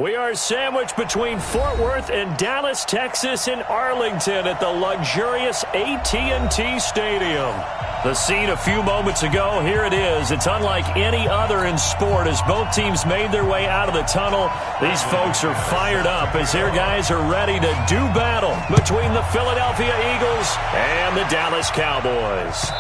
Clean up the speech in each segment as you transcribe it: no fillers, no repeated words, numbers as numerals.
We are sandwiched between Fort Worth and Dallas, Texas in Arlington at the luxurious AT&T Stadium. The scene a few moments ago, here it is. It's unlike any other in sport as both teams made their way out of the tunnel. These folks are fired up as their guys are ready to do battle between the Philadelphia Eagles and the Dallas Cowboys.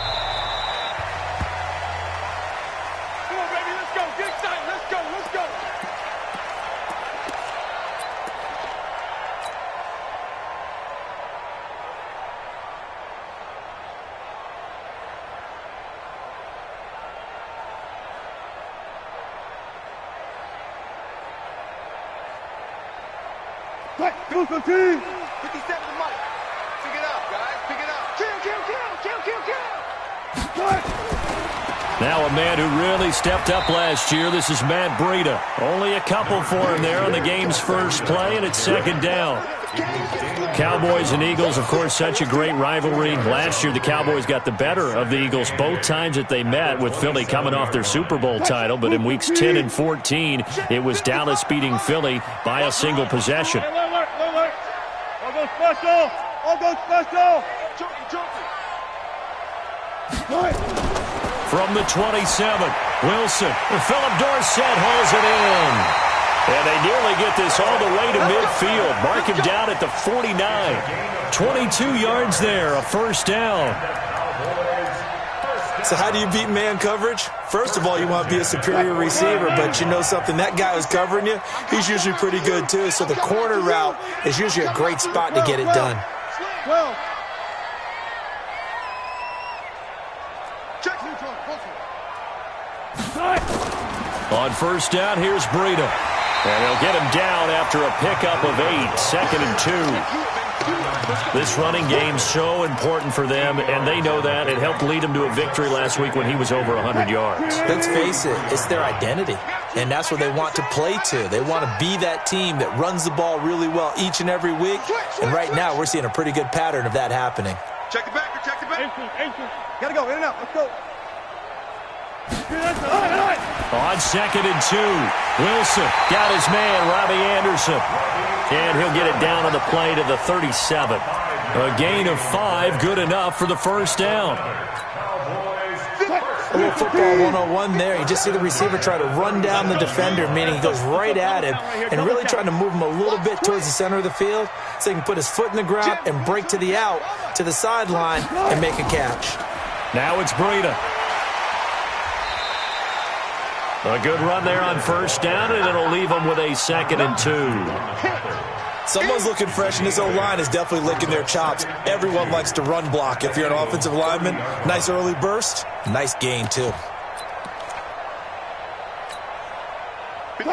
Go, team! 57 to Mike. Pick it up, guys. Pick it up. Kill. Now a man who really stepped up last year. This is Matt Breida. Only a couple for him there on the game's first play, and it's second down. Cowboys and Eagles, of course, such a great rivalry. Last year, the Cowboys got the better of the Eagles both times that they met, with Philly coming off their Super Bowl title. But in weeks 10 and 14, it was Dallas beating Philly by a single possession. I'll go special! From the 27, Wilson. Philip Dorsett hauls it in. And they nearly get this all the way to midfield. Mark him down at the 49. 22 yards there, a first down. So how do you beat man coverage? First of all, you want to be a superior receiver, but you know something, that guy who's covering you, he's usually pretty good too. So the corner route is usually a great spot to get it done. On first down, here's Breida. And he'll get him down after a pickup of 8, second and 2. This running game's so important for them, and they know that. It helped lead them to a victory last week when he was over 100 yards. Let's face it, it's their identity, and that's what they want to play to. They want to be that team that runs the ball really well each and every week, and right now we're seeing a pretty good pattern of that happening. Check the back. Gotta go, in and out, let's go. On second and 2, Wilson got his man, Robbie Anderson. And he'll get it down on the play to the 37. A gain of 5, good enough for the first down. A little football 101 there. You just see the receiver try to run down the defender, meaning he goes right at him, and really trying to move him a little bit towards the center of the field so he can put his foot in the ground and break to the out, to the sideline, and make a catch. Now it's Breida. A good run there on first down, and it'll leave them with a second and 2. Someone's looking fresh, and this O-line is definitely licking their chops. Everyone likes to run block. If you're an offensive lineman, nice early burst, nice gain, too.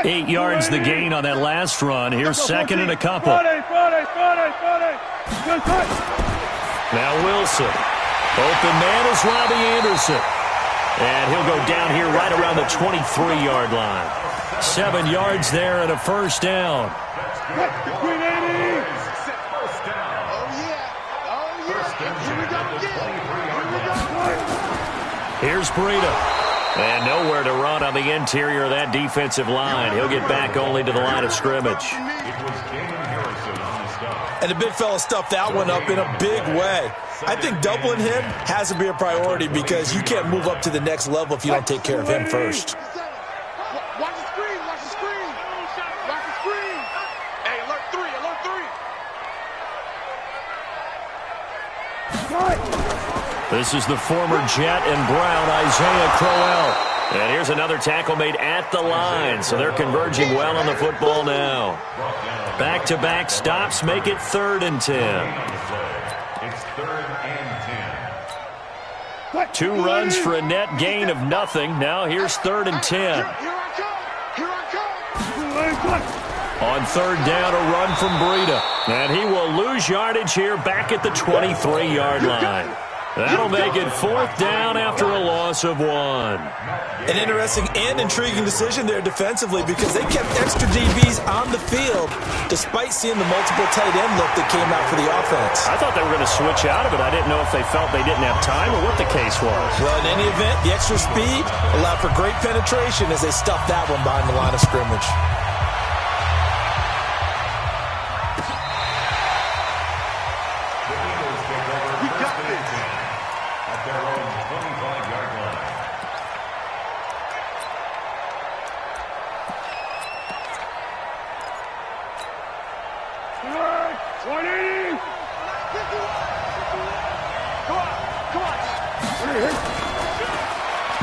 8 yards the gain on that last run. Here's second and a couple. Now Wilson. Open man is Robbie Anderson. And he'll go down here right around the 23-yard line. 7 yards there and a first down. Here's Breida. And nowhere to run on the interior of that defensive line. He'll get back only to the line of scrimmage. And the big fella stuffed that one up in a big way. I think doubling him has to be a priority because you can't move up to the next level if you don't take care of him first. Watch the screen. Hey, alert 3. This is the former Jet and Brown, Isaiah Crowell. And here's another tackle made at the line, so they're converging well on the football now. Back-to-back stops make it 3rd and 10. 2 runs for a net gain of nothing. Now here's 3rd and 10. On 3rd down, a run from Breida. And he will lose yardage here back at the 23-yard line. That'll make it 4th down after a loss of 1. An interesting and intriguing decision there defensively because they kept extra DBs on the field despite seeing the multiple tight end look that came out for the offense. I thought they were going to switch out of it. I didn't know if they felt they didn't have time or what the case was. Well, in any event, the extra speed allowed for great penetration as they stuffed that one behind the line of scrimmage.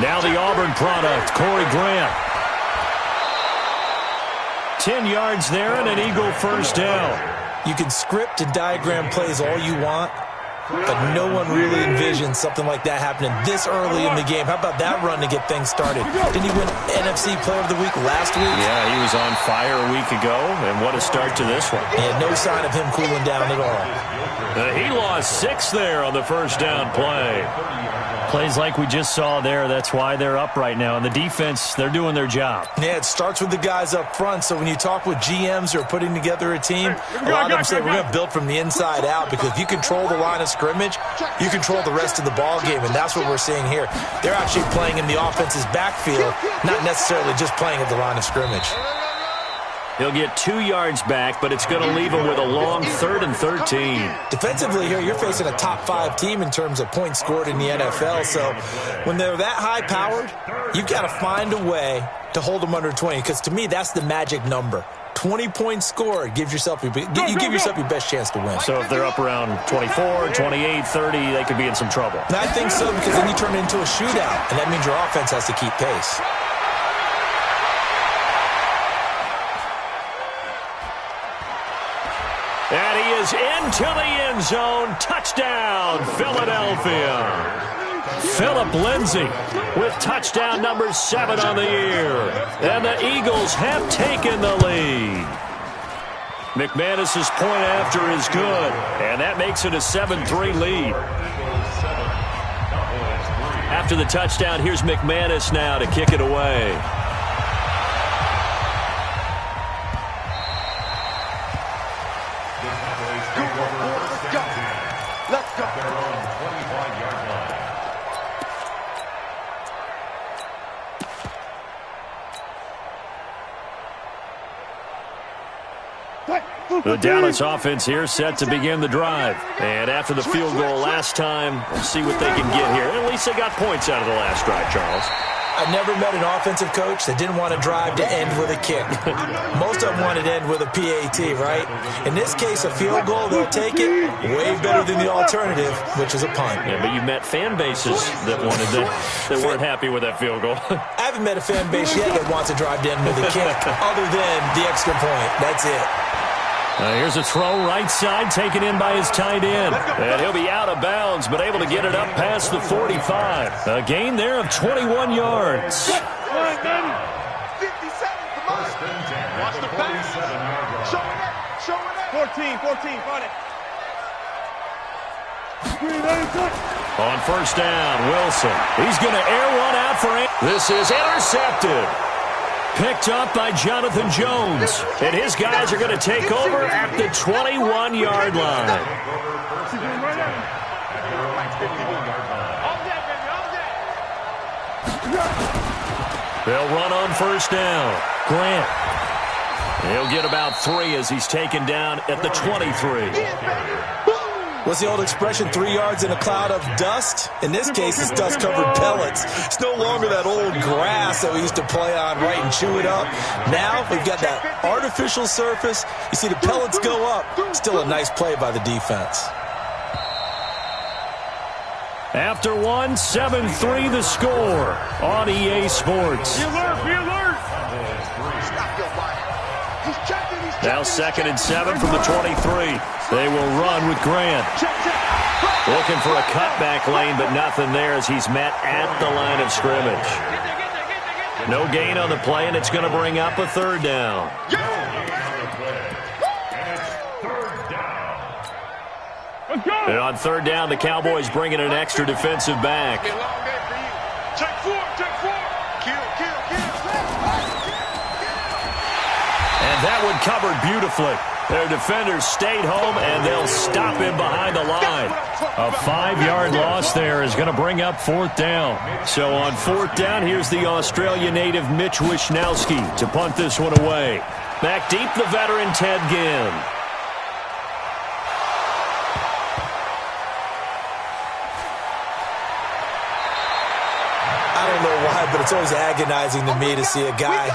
Now the Auburn product, Corey Grant. 10 yards there and an Eagle first down. You can script and diagram plays all you want, but no one really envisions something like that happening this early in the game. How about that run to get things started? Didn't he win NFC Player of the Week last week? Yeah, he was on fire a week ago, and what a start to this one. And no sign of him cooling down at all. He lost 6 there on the first down play. Plays like we just saw there, that's why they're up right now. And the defense, they're doing their job. Yeah, it starts with the guys up front. So when you talk with GMs who are putting together a team, a lot of them say we're going to build from the inside out, because if you control the line of scrimmage, you control the rest of the ball game, and that's what we're seeing here. They're actually playing in the offense's backfield, not necessarily just playing at the line of scrimmage. He'll get 2 yards back, but it's going to leave him with a long 3rd and 13. Defensively here, you're facing a top-5 team in terms of points scored in the NFL. So when they're that high-powered, you've got to find a way to hold them under 20, because to me, that's the magic number. 20 points scored, you give yourself your best chance to win. So if they're up around 24, 28, 30, they could be in some trouble. And I think so, because then you turn it into a shootout, and that means your offense has to keep pace. And he is into the end zone. Touchdown, Philadelphia. Phillip Lindsay with touchdown number 7 on the year. And the Eagles have taken the lead. McManus's point after is good, and that makes it a 7-3 lead. After the touchdown, here's McManus now to kick it away. Let's go. The Dallas offense here set to begin the drive. And after the field goal last time, we'll see what they can get here. At least they got points out of the last drive, Charles. I never met an offensive coach that didn't want to drive to end with a kick. Most of them wanted to end with a PAT, right? In this case, a field goal, they'll take it. Way better than the alternative, which is a punt. Yeah, but you've met fan bases that wanted that weren't happy with that field goal. I haven't met a fan base yet that wants to drive to end with a kick, other than the extra point. That's it. Here's a throw right side, taken in by his tight end. And he'll be out of bounds, but able to get it up past the 45. A gain there of 21 yards. 57, come on. Watch the pass. Show it up. 14, on it. On first down, Wilson. He's going to air one out for it. This is intercepted. Picked up by Jonathan Jones. And his guys are going to take over at the 21-yard line. They'll run on first down. Grant. He'll get about 3 as he's taken down at the 23. What's the old expression, 3 yards in a cloud of dust? In this case, it's dust-covered pellets. It's no longer that old grass that we used to play on, right, and chew it up. Now we've got that artificial surface. You see the pellets go up. Still a nice play by the defense. After one, 7-3 the score on EA Sports. Be alert. Now 2nd and 7 from the 23. They will run with Grant. Looking for a cutback lane, but nothing there as he's met at the line of scrimmage. No gain on the play, and it's going to bring up a 3rd down. And on 3rd down, the Cowboys bring in an extra defensive back. Check 4. Kill. And that one covered beautifully. Their defenders stayed home, and they'll stop him behind the line. A 5-yard loss there is going to bring up 4th down. So on 4th down, here's the Australia native Mitch Wishnowski to punt this one away. Back deep, the veteran Ted Ginn. don't know why, but it's always agonizing to me to see a guy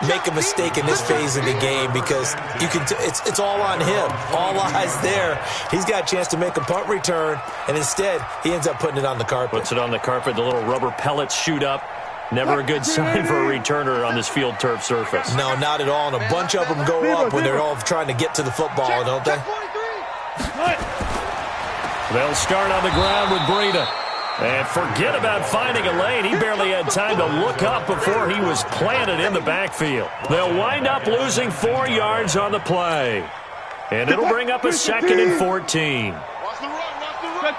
make a mistake in this phase of the game because it's all on him. All eyes there. He's got a chance to make a punt return, and instead he ends up putting it on the carpet. Puts it on the carpet. The little rubber pellets shoot up. Never a good sign for a returner on this field turf surface. No, not at all. And a bunch of them go up when they're all trying to get to the football, don't they? They'll start on the ground with Breida. And forget about finding a lane. He barely had time to look up before he was planted in the backfield. They'll wind up losing 4 yards on the play. And it'll bring up a 2nd and 14. Watch the run, watch the run.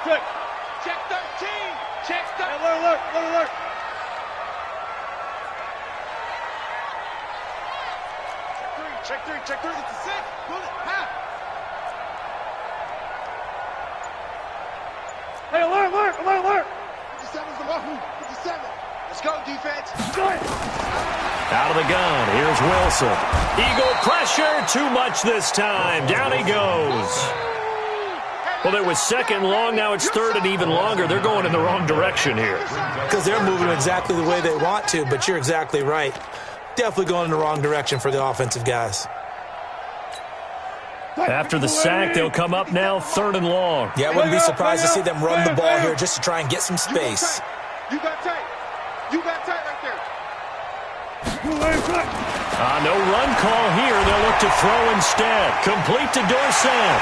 Check. Check 13. Check 13. Alert. Check 3. It's a 6. Pull it. Half. Hey, alert. 57's the Wahoo. 57. Let's go, defense. Out of the gun. Here's Wilson. Eagle pressure. Too much this time. Down he goes. Well, it was 2nd long. Now it's 3rd and even longer. They're going in the wrong direction here. Because they're moving exactly the way they want to, but you're exactly right. Definitely going in the wrong direction for the offensive guys. After the sack, they'll come up now 3rd and long. Yeah, I wouldn't be surprised to see them run the ball here just to try and get some space. You got tight right there. No run call here. They'll look to throw instead. Complete to Dorsett.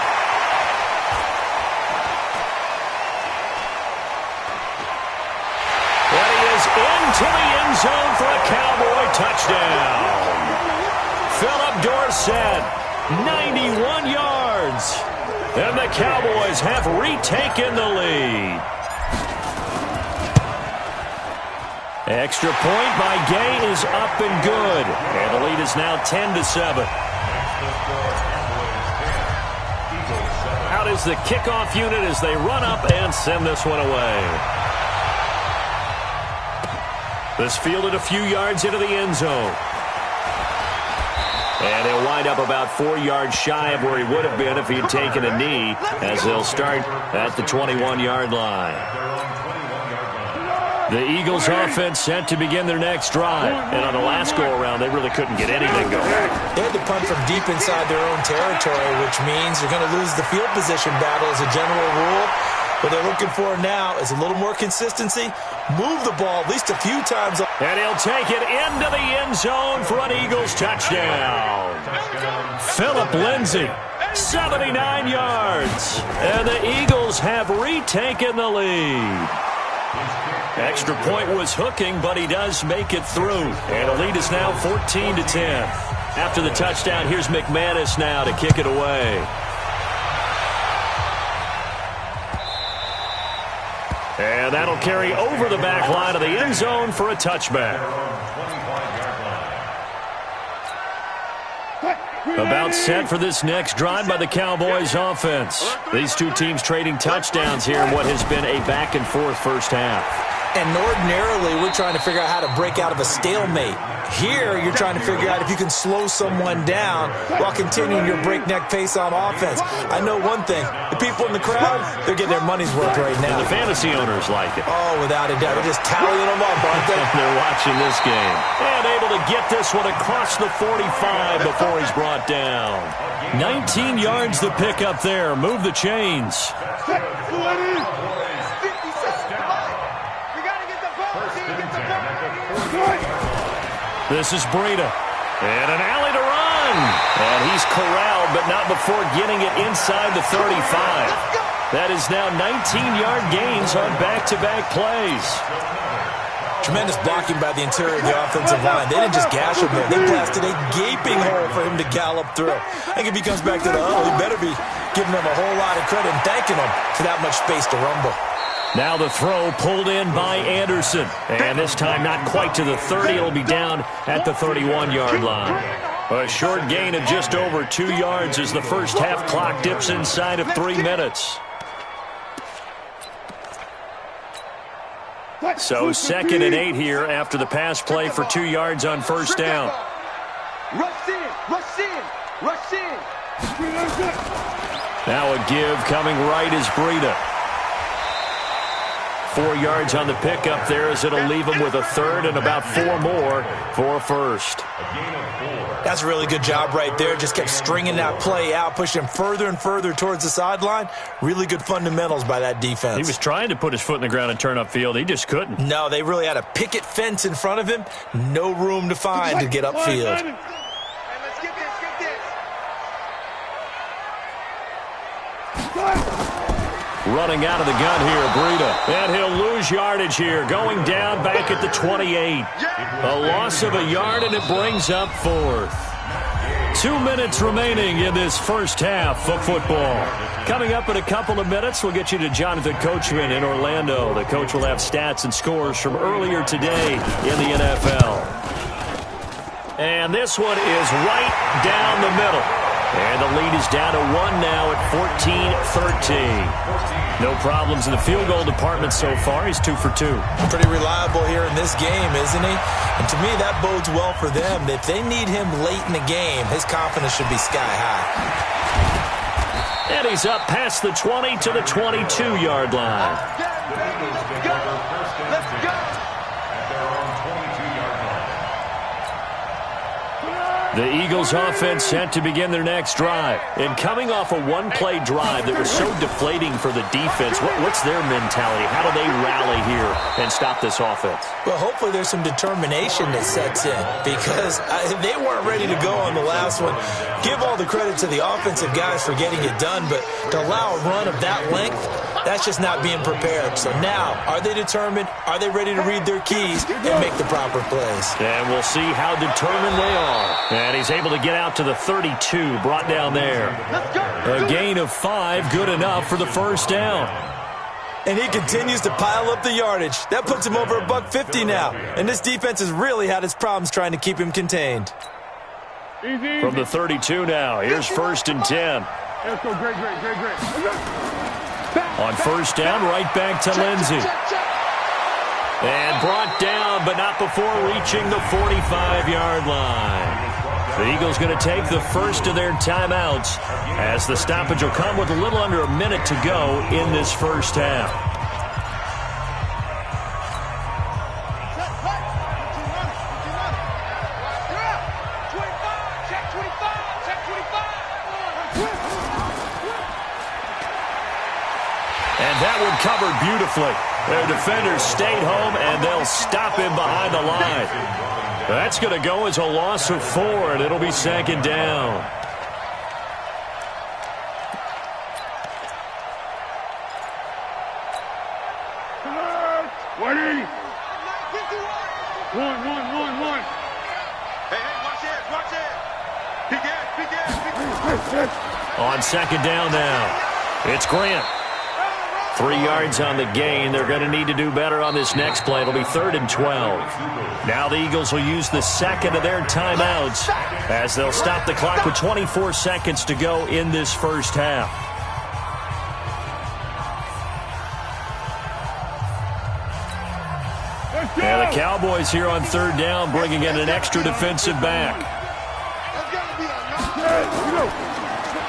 And he is into the end zone for a Cowboy touchdown. Philip Dorsett, 91 yards. And the Cowboys have retaken the lead. Extra point by Gay is up and good. And the lead is now 10-7. Out is the kickoff unit as they run up and send this one away. This fielded a few yards into the end zone. And he'll wind up about 4 yards shy of where he would have been if he had taken a knee, as they'll start at the 21-yard line. The Eagles offense set to begin their next drive. And on the last go-around, they really couldn't get anything going. They had to punt from deep inside their own territory, which means you're going to lose the field position battle as a general rule. What they're looking for now is a little more consistency. Move the ball at least a few times. And he'll take it into the end zone for an Eagles touchdown. Philip Lindsay, 79 yards. And the Eagles have retaken the lead. Extra point was hooking, but he does make it through. And the lead is now 14-10. After the touchdown, here's McManus now to kick it away. And that'll carry over the back line of the end zone for a touchback. About set for this next drive by the Cowboys offense. These two teams trading touchdowns here in what has been a back-and-forth first half. And ordinarily, we're trying to figure out how to break out of a stalemate. Here, you're trying to figure out if you can slow someone down while continuing your breakneck pace on offense. I know one thing. The people in the crowd, they're getting their money's worth right now. And the fantasy owners like it. Oh, without a doubt. They're just tallying them up, aren't they? They're watching this game. And able to get this one across the 45 before he's brought down. 19 yards to pick up there. Move the chains. This is Breida. And an alley to run. And he's corralled, but not before getting it inside the 35. That is now 19-yard gains on back-to-back plays. Tremendous blocking by the interior of the offensive line. They didn't just gash him there. They blasted a gaping hole for him to gallop through. I think if he comes back to the he better be giving them a whole lot of credit and thanking them for that much space to rumble. Now the throw pulled in by Anderson. And this time not quite to the 30. It'll be down at the 31-yard line. A short gain of just over 2 yards as the first half clock dips inside of 3 minutes. So 2nd and 8 here after the pass play for 2 yards on first down. Rush in. Now a give coming right is Breida. 4 yards on the pickup there, as it'll leave him with a third and about 4 more for a first. That's a really good job right there. Just kept stringing that play out, pushing him further and further towards the sideline. Really good fundamentals by that defense. He was trying to put his foot in the ground and turn upfield. He just couldn't. No, they really had a picket fence in front of him. No room to find to get upfield. Running out of the gun here, Breida. And he'll lose yardage here, going down back at the 28. A loss of a yard, and it brings up fourth. 2 minutes remaining in this first half of football. Coming up in a couple of minutes, we'll get you to Jonathan Coachman in Orlando. The coach will have stats and scores from earlier today in the NFL. And this one is right down the middle. And the lead is down to 1 now at 14-13. No problems in the field goal department so far. He's 2 for 2. Pretty reliable here in this game, isn't he? And to me, that bodes well for them. If they need him late in the game, his confidence should be sky high. And he's up past the 20 to the 22-yard line. Let's go. The Eagles offense set to begin their next drive. And coming off a one-play drive that was so deflating for the defense, what's their mentality? How do they rally here and stop this offense? Well, hopefully there's some determination that sets in, because they weren't ready to go on the last one. Give all the credit to the offensive guys for getting it done, but to allow a run of that length, that's just not being prepared. So now, are they determined? Are they ready to read their keys and make the proper plays? And we'll see how determined they are. And he's able to get out to the 32, brought down there. A gain of 5, good enough for the first down. And he continues to pile up the yardage. That puts him over $150 now. And this defense has really had its problems trying to keep him contained. From the 32 now, here's 1st and 10. Let's go, great. On first down, right back to Lindsey. And brought down, but not before reaching the 45-yard line. The Eagles going to take the first of their timeouts, as the stoppage will come with a little under a minute to go in this first half. And that one covered beautifully. Their defenders stayed home, and they'll stop him behind the line. That's going to go as a loss of 4, and it'll be 2nd down. One. Hey, watch it. Peek. On 2nd down now, it's Grant. 3 yards on the gain. They're going to need to do better on this next play. It'll be 3rd and 12. Now the Eagles will use the second of their timeouts, as they'll stop the clock with 24 seconds to go in this first half. And the Cowboys here on 3rd down, bringing in an extra defensive back.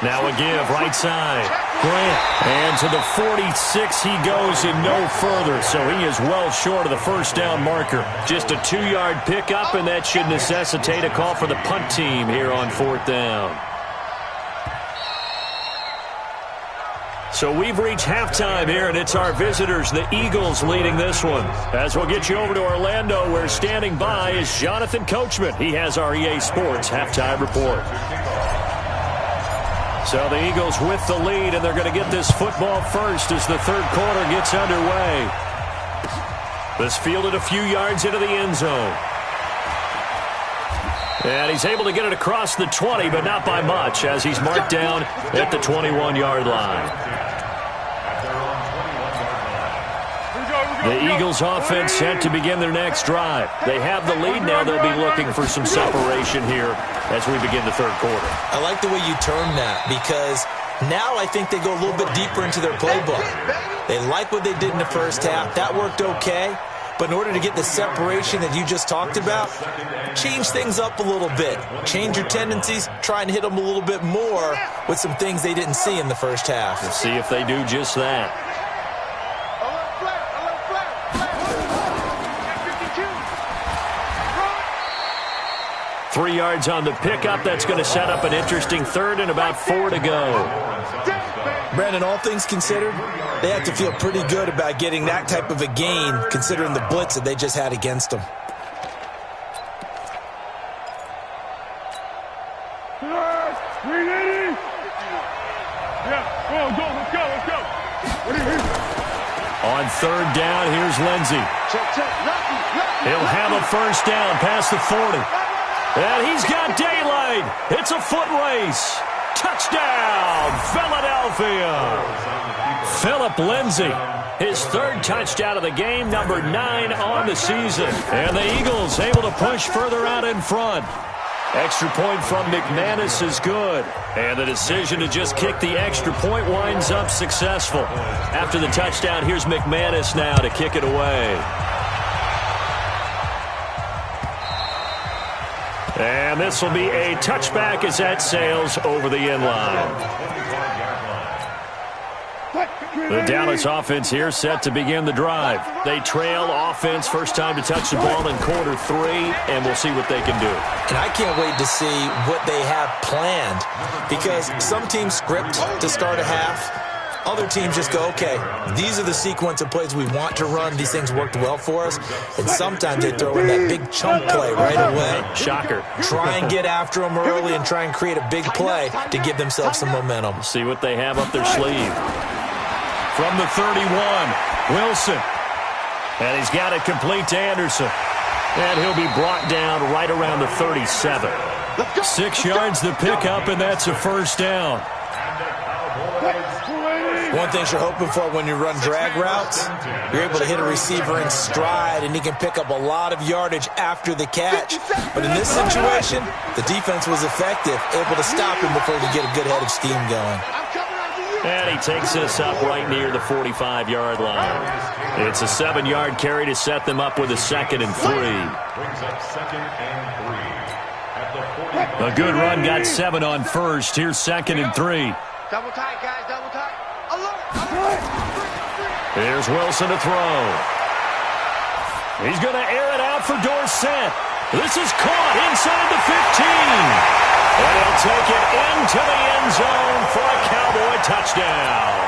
Now a give, right side. Grant, and to the 46 he goes and no further, so he is well short of the first down marker. Just a 2-yard pickup, and that should necessitate a call for the punt team here on 4th down. So we've reached halftime here, and it's our visitors, the Eagles, leading this one. As we'll get you over to Orlando, where standing by is Jonathan Coachman. He has our EA Sports halftime report. So the Eagles with the lead, and they're going to get this football first as the third quarter gets underway. This fielded a few yards into the end zone. And he's able to get it across the 20, but not by much, as he's marked down at the 21-yard line. The Eagles offense set to begin their next drive. They have the lead now. They'll be looking for some separation here as we begin the third quarter. I like the way you term that, because now I think they go a little bit deeper into their playbook. They like what they did in the first half. That worked okay. But in order to get the separation that you just talked about, change things up a little bit. Change your tendencies. Try and hit them a little bit more with some things they didn't see in the first half. We'll see if they do just that. 3 yards on the pickup. That's going to set up an interesting third and about 4 to go. Brandon, all things considered, they have to feel pretty good about getting that type of a gain, considering the blitz that they just had against them. On third down, here's Lindsey. He'll have a first down past the 40. And he's got daylight. It's a foot race. Touchdown, Philadelphia. Philip Lindsey, his third touchdown of the game, number 9 on the season. And the Eagles able to push further out in front. Extra point from McManus is good. And the decision to just kick the extra point winds up successful. After the touchdown, here's McManus now to kick it away. And this will be a touchback as that sails over the end line. The Dallas offense here set to begin the drive. They trail offense, first time to touch the ball in quarter 3, and we'll see what they can do. And I can't wait to see what they have planned, because some teams script to start a half. Other teams just go, okay, these are the sequence of plays we want to run. These things worked well for us. And sometimes they throw in that big chunk play right away. Shocker. Try and get after them early and try and create a big play to give themselves some momentum. See what they have up their sleeve. From the 31, Wilson. And he's got it complete to Anderson. And he'll be brought down right around the 37. 6 yards the pickup, and that's a first down. One thing you're hoping for when you run drag routes, you're able to hit a receiver in stride, and he can pick up a lot of yardage after the catch. But in this situation, the defense was effective, able to stop him before he could get a good head of steam going. And he takes this up right near the 45-yard line. It's a 7-yard carry to set them up with a 2nd and 3. A good run, got 7 on first. Here's 2nd and 3. Double tight, guys, double tight. Alert. Here's Wilson to throw. He's going to air it out for Dorsett. This is caught inside the 15. And he'll take it into the end zone for a Cowboy touchdown.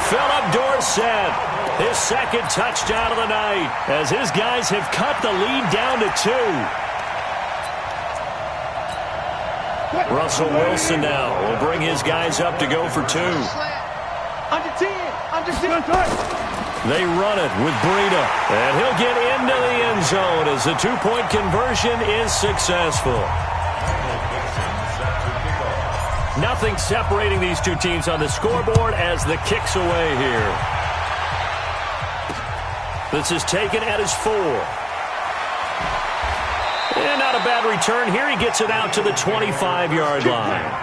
Philip Dorsett, his 2nd touchdown of the night, as his guys have cut the lead down to 2. Russell Wilson now will bring his guys up to go for 2. Under 10, under 10. They run it with Breida, and he'll get into the end zone as the 2-point conversion is successful. Nothing separating these two teams on the scoreboard as the kick's away here. This is taken at his 4. And not a bad return here. He gets it out to the 25-yard line.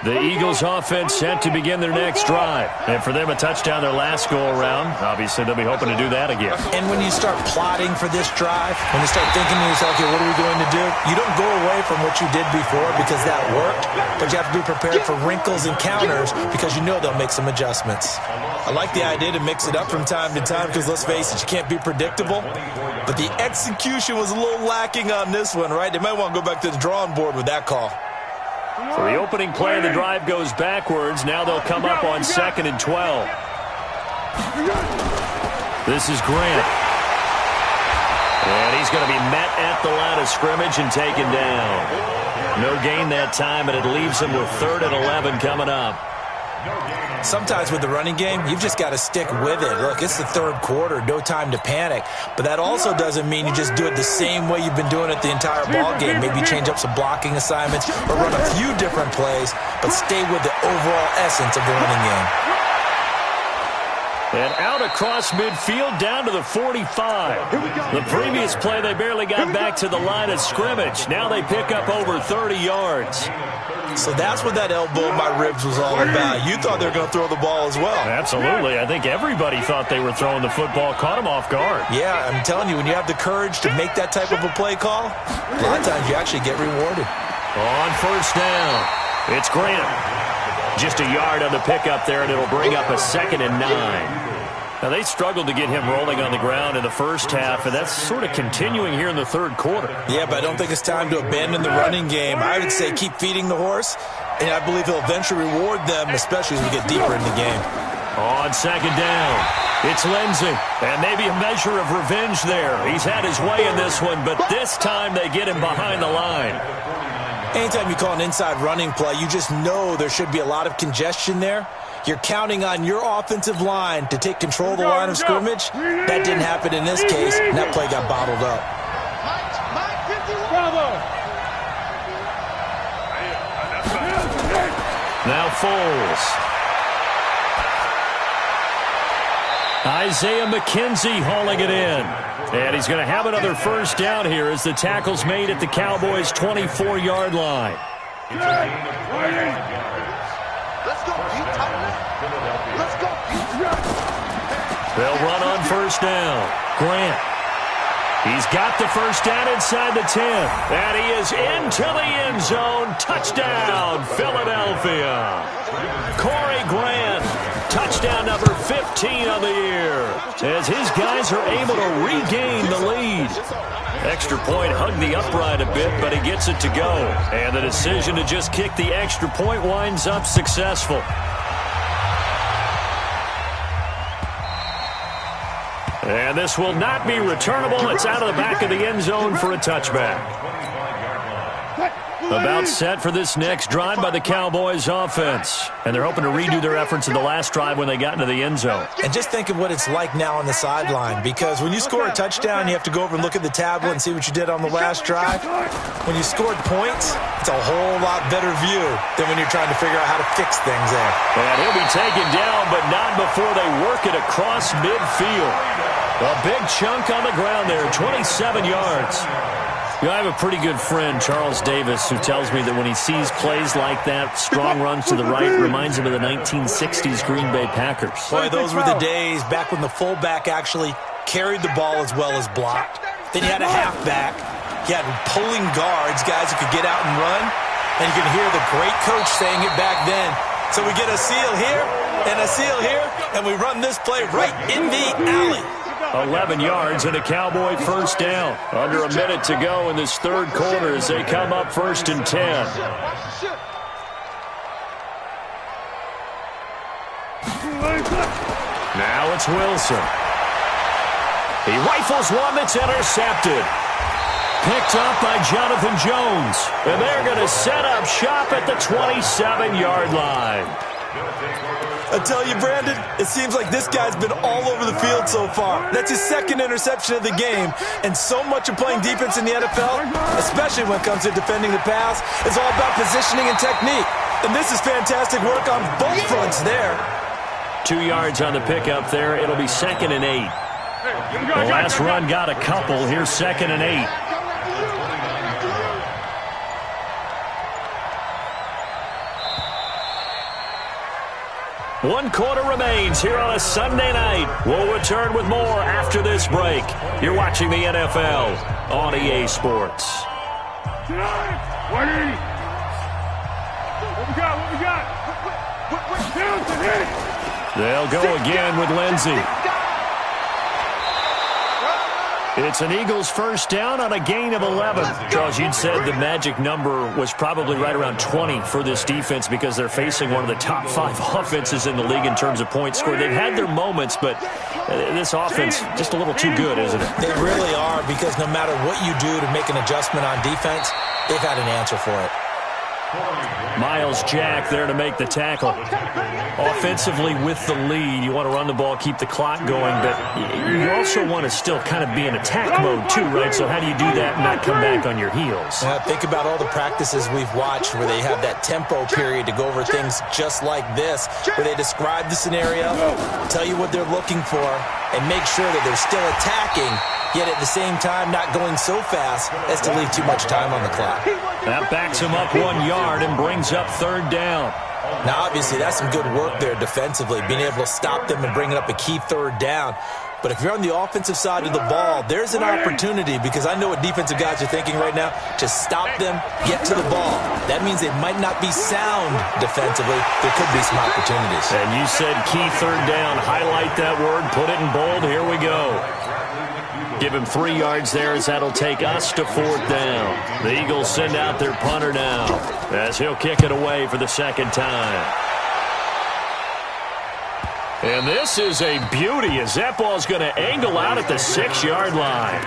The Eagles offense set to begin their next drive. And for them, a touchdown their last go-around. Obviously, they'll be hoping to do that again. And when you start plotting for this drive, when you start thinking to yourself, okay, what are we going to do? You don't go away from what you did before because that worked, but you have to be prepared for wrinkles and counters because you know they'll make some adjustments. I like the idea to mix it up from time to time because, let's face it, you can't be predictable. But the execution was a little lacking on this one, right? They might want to go back to the drawing board with that call. So the opening play of the drive goes backwards. Now they'll come up on 2nd and 12. This is Grant. And he's going to be met at the line of scrimmage and taken down. No gain that time, and it leaves him with 3rd and 11 coming up. Sometimes with the running game, you've just got to stick with it. Look, it's the 3rd quarter, no time to panic. But that also doesn't mean you just do it the same way you've been doing it the entire ball game. Maybe change up some blocking assignments or run a few different plays, but stay with the overall essence of the running game. And out across midfield down to the 45. The previous play, they barely got back to the line of scrimmage. Now they pick up over 30 yards. So that's what that elbow in my ribs was all about. You thought they were going to throw the ball as well. Absolutely. I think everybody thought they were throwing the football, caught him off guard. Yeah, I'm telling you, when you have the courage to make that type of a play call, a lot of times you actually get rewarded. On first down, it's Grant. Just a yard on the pickup there, and it'll bring up a 2nd and 9. Now, they struggled to get him rolling on the ground in the first half, and that's sort of continuing here in the third quarter. Yeah, but I don't think it's time to abandon the running game. I would say keep feeding the horse, and I believe he'll eventually reward them, especially as we get deeper in the game. On 2nd down, it's Lindsey, and maybe a measure of revenge there. He's had his way in this one, but this time they get him behind the line. Anytime you call an inside running play, you just know there should be a lot of congestion there. You're counting on your offensive line to take control of the line of scrimmage. That didn't happen in this case, and that play got bottled up. Now Foles. Isaiah McKenzie hauling it in. And he's going to have another first down here as the tackle's made at the Cowboys' 24-yard line. They'll run on first down. Grant. He's got the first down inside the 10. And he is into the end zone. Touchdown, Philadelphia. Corey Grant. Touchdown number 15 on the year. As his guys are able to regain the lead. Extra point hugged the upright a bit, but he gets it to go. And the decision to just kick the extra point winds up successful. And this will not be returnable. It's out of the back of the end zone for a touchback. About set for this next drive by the Cowboys offense. And they're hoping to redo their efforts in the last drive when they got into the end zone. And just think of what it's like now on the sideline, because when you score a touchdown, you have to go over and look at the tablet and see what you did on the last drive. When you scored points, it's a whole lot better view than when you're trying to figure out how to fix things there. And he'll be taken down, but not before they work it across midfield. A big chunk on the ground there, 27 yards. You know, I have a pretty good friend, Charles Davis, who tells me that when he sees plays like that, strong runs to the right, reminds him of the 1960s Green Bay Packers. Boy, those were the days back when the fullback actually carried the ball as well as blocked. Then you had a halfback. You had pulling guards, guys who could get out and run. And you can hear the great coach saying it back then. So we get a seal here and a seal here, and we run this play right in the alley. 11 yards and a Cowboy first down. Under a minute to go in this third quarter as they come up 1st and 10. Now it's Wilson. He rifles one that's intercepted. Picked up by Jonathan Jones. And they're going to set up shop at the 27-yard line. I tell you, Brandon, it seems like this guy's been all over the field so far. That's his 2nd interception of the game. And so much of playing defense in the NFL, especially when it comes to defending the pass, is all about positioning and technique. And this is fantastic work on both fronts there. 2 yards on the pickup there. It'll be 2nd and 8. The last run got a couple. Here's 2nd and 8. One quarter remains here on a Sunday night. We'll return with more after this break. You're watching the NFL on EA Sports. 180. What we got? They'll go again with Lindsey. It's an Eagles first down on a gain of 11. Charles, you'd said the magic number was probably right around 20 for this defense because they're facing one of the top 5 offenses in the league in terms of points scored. They've had their moments, but this offense just a little too good, isn't it? They really are, because no matter what you do to make an adjustment on defense, they've had an answer for it. Miles Jack there to make the tackle. Offensively with the lead, you want to run the ball, keep the clock going, but you also want to still kind of be in attack mode too, right? So how do you do that and not come back on your heels? Think about all the practices we've watched where they have that tempo period to go over things just like this, where they describe the scenario, tell you what they're looking for, and make sure that they're still attacking, yet at the same time not going so fast as to leave too much time on the clock. That backs him up 1 yard and brings up 3rd down. Now, obviously, that's some good work there defensively, being able to stop them and bringing up a key 3rd down. But if you're on the offensive side of the ball, there's an opportunity, because I know what defensive guys are thinking right now. Just stop them, get to the ball. That means they might not be sound defensively. There could be some opportunities. And you said key third down. Highlight that word, put it in bold. Here we go. Give him 3 yards there, as that'll take us to 4th down. The Eagles send out their punter now, as he'll kick it away for the 2nd time. And this is a beauty, as that ball's going to angle out at the 6-yard line.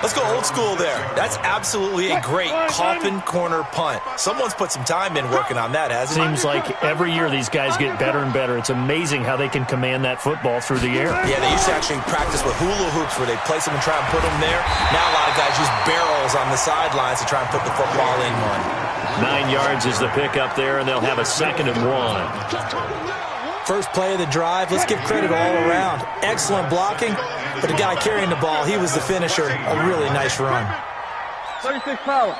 Let's go old school there. That's absolutely a great coffin corner punt. Someone's put some time in working on that, hasn't it? Seems like every year these guys get better and better. It's amazing how they can command that football through the air. Yeah, they used to actually practice with hula hoops where they place them and try and put them there. Now a lot of guys use barrels on the sidelines to try and put the football in one. 9 yards is the pickup there, and they'll have a 2nd and 1. First play of the drive, let's give credit all around. Excellent blocking, but the guy carrying the ball, he was the finisher. A really nice run. 36 power.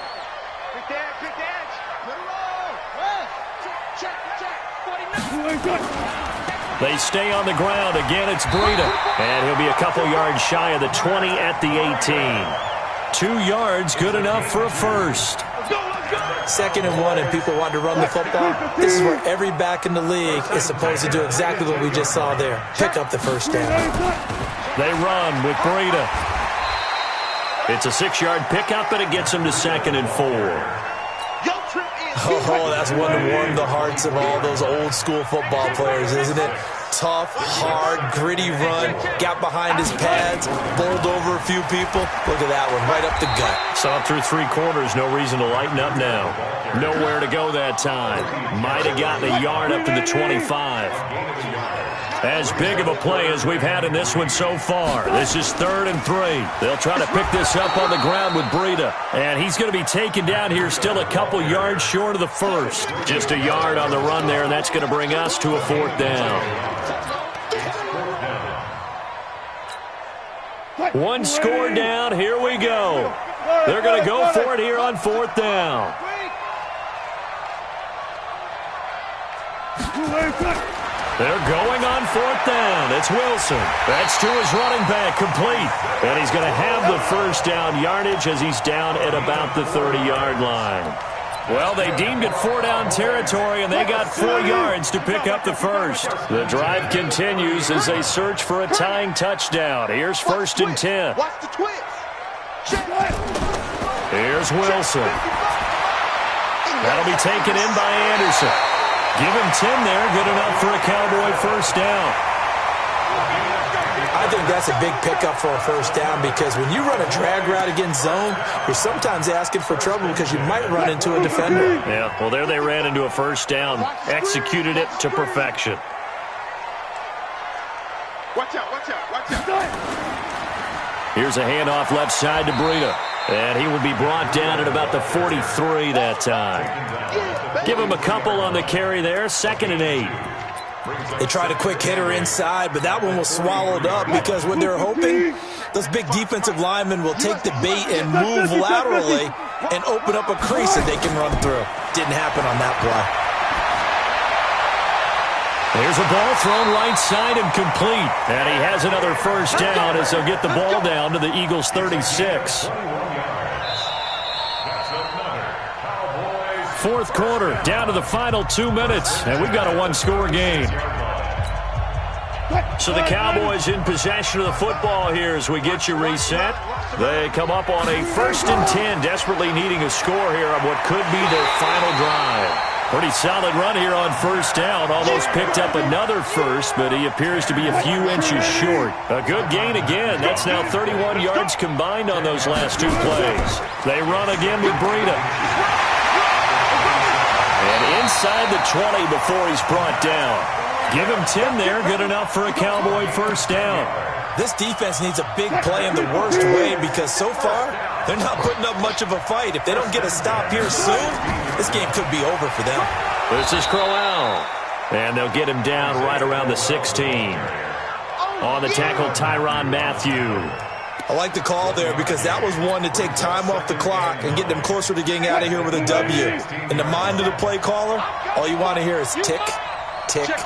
They stay on the ground. Again, it's Breida. And he'll be a couple yards shy of the 20 at the 18. 2 yards, good enough for a first. 2nd and 1, and people want to run the football. This is where every back in the league is supposed to do exactly what we just saw there. Pick up the first down. They run with Breida. It's a 6-yard pickup, and it gets them to 2nd and 4. Oh, that's one to warm the hearts of all those old school football players, isn't it? Tough, hard, gritty run, got behind his pads, bowled over a few people. Look at that one, right up the gut. Saw through 3 quarters, no reason to lighten up now. Nowhere to go that time. Might have gotten a yard up to the 25. As big of a play as we've had in this one so far. This is 3rd and 3. They'll try to pick this up on the ground with Breida. And he's going to be taken down here still a couple yards short of the first. Just a yard on the run there, and that's going to bring us to a 4th down. 1 score down. Here we go. They're going to go for it here on 4th down. They're going on 4th down. It's Wilson. That's to his running back, complete. And he's going to have the first down yardage as he's down at about the 30-yard line. Well, they deemed it 4 down territory, and they got 4 yards to pick up the first. The drive continues as they search for a tying touchdown. Here's 1st and 10. Watch the twist. Here's Wilson. That'll be taken in by Anderson. Give him 10 there, good enough for a Cowboy first down. I think that's a big pickup for a first down, because when you run a drag route against zone, you're sometimes asking for trouble because you might run into a defender. Yeah, well, there they ran into a first down, executed it to perfection. Watch out, watch out, watch out. Here's a handoff left side to Breida. And he will be brought down at about the 43 that time. Give him a couple on the carry there. 2nd and 8. They tried a quick hitter inside, but that one was swallowed up because when they're hoping, those big defensive linemen will take the bait and move laterally and open up a crease that they can run through. Didn't happen on that play. There's a ball thrown right side and complete. And he has another first down as they'll get the ball down to the Eagles' 36. 4th quarter, down to the final 2 minutes, and we've got a 1-score game. So the Cowboys in possession of the football here as we get you reset. They come up on a 1st and 10, desperately needing a score here on what could be their final drive. Pretty solid run here on first down. Almost picked up another first, but he appears to be a few inches short. A good gain again. That's now 31 yards combined on those last 2 plays. They run again with Breida. And inside the 20 before he's brought down. Give him 10 there. Good enough for a Cowboy first down. This defense needs a big play in the worst way because so far, they're not putting up much of a fight. If they don't get a stop here soon, this game could be over for them. This is Crowell. And they'll get him down right around the 16. On the tackle, Tyrann Mathieu. I like the call there because that was one to take time off the clock and get them closer to getting out of here with a W. In the mind of the play caller, all you want to hear is tick, tick, tick.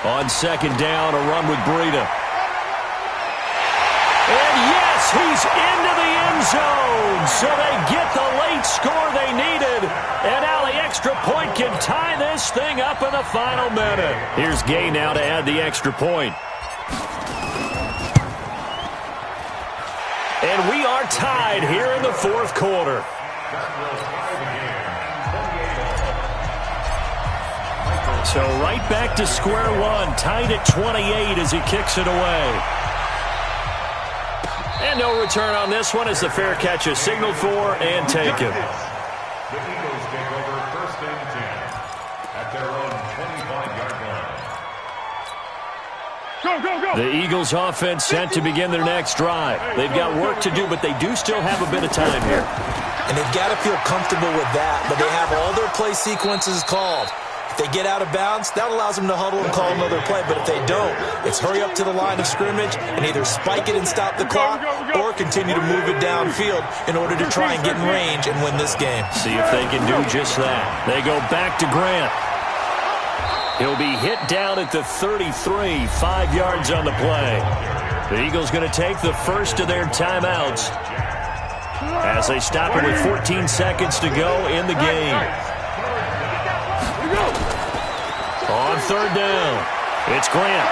On second down, a run with Breida. And yes, he's into the end zone. So they get the late score they needed. And now the extra point can tie this thing up in the final minute. Here's Gay now to add the extra point. And we are tied here in the fourth quarter. So right back to square one, tied at 28 as he kicks it away. And no return on this one as the fair catch is signaled for and taken. The Eagles take over first and 10 at their own 25-yard line. Go. The Eagles offense set to begin their next drive. They've got work to do, but they do still have a bit of time here. And they've got to feel comfortable with that, but they have all their play sequences called. If they get out of bounds, that allows them to huddle and call another play. But if they don't, it's hurry up to the line of scrimmage and either spike it and stop the clock or continue to move it downfield in order to try and get in range and win this game. See if they can do just that. They go back to Grant. He'll be hit down at the 33, 5 yards on the play. The Eagles going to take the first of their timeouts as they stop it with 14 seconds to go in the game. On third down, it's Grant.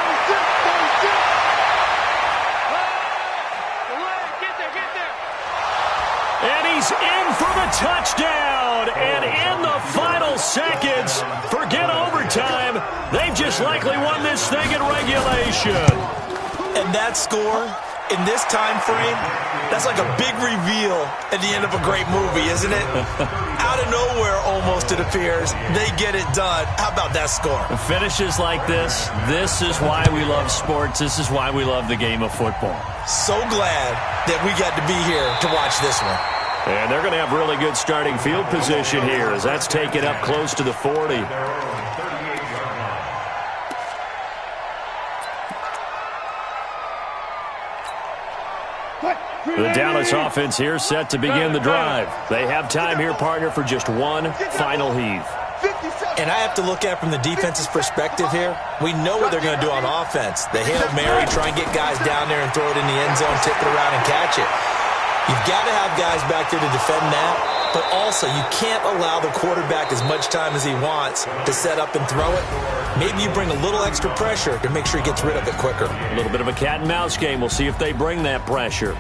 And he's in for the touchdown. And in the final seconds, forget overtime. They've just likely won this thing in regulation. And that score, in this time frame, that's like a big reveal at the end of a great movie, isn't it? Out of nowhere, almost, it appears, they get it done. How about that score? Finishes like this is why we love sports. This is why we love the game of football. So glad that we got to be here to watch this one. And they're going to have really good starting field position here as that's taken up close to the 40. The Dallas offense here set to begin the drive. They have time here, partner, for just one final heave. And I have to look at it from the defense's perspective here. We know what they're going to do on offense. The Hail Mary, try and get guys down there and throw it in the end zone, tip it around and catch it. You've got to have guys back there to defend that, but also you can't allow the quarterback as much time as he wants to set up and throw it. Maybe you bring a little extra pressure to make sure he gets rid of it quicker. A little bit of a cat and mouse game. We'll see if they bring that pressure.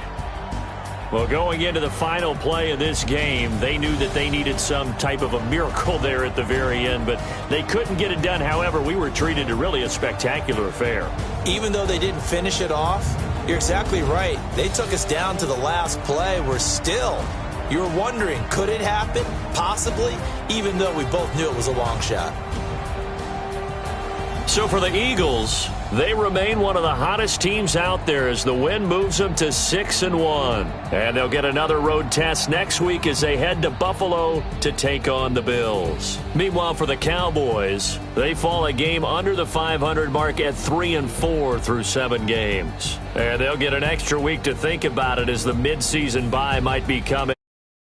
Well, going into the final play of this game, they knew that they needed some type of a miracle there at the very end, but they couldn't get it done. However, we were treated to really a spectacular affair. Even though they didn't finish it off, you're exactly right. They took us down to the last play. We're still, you were wondering, could it happen? Possibly, even though we both knew it was a long shot. So for the Eagles, they remain one of the hottest teams out there as the win moves them to 6-1. And they'll get another road test next week as they head to Buffalo to take on the Bills. Meanwhile, for the Cowboys, they fall a game under the 500 mark at 3-4 through 7 games. And they'll get an extra week to think about it as the midseason bye might be coming.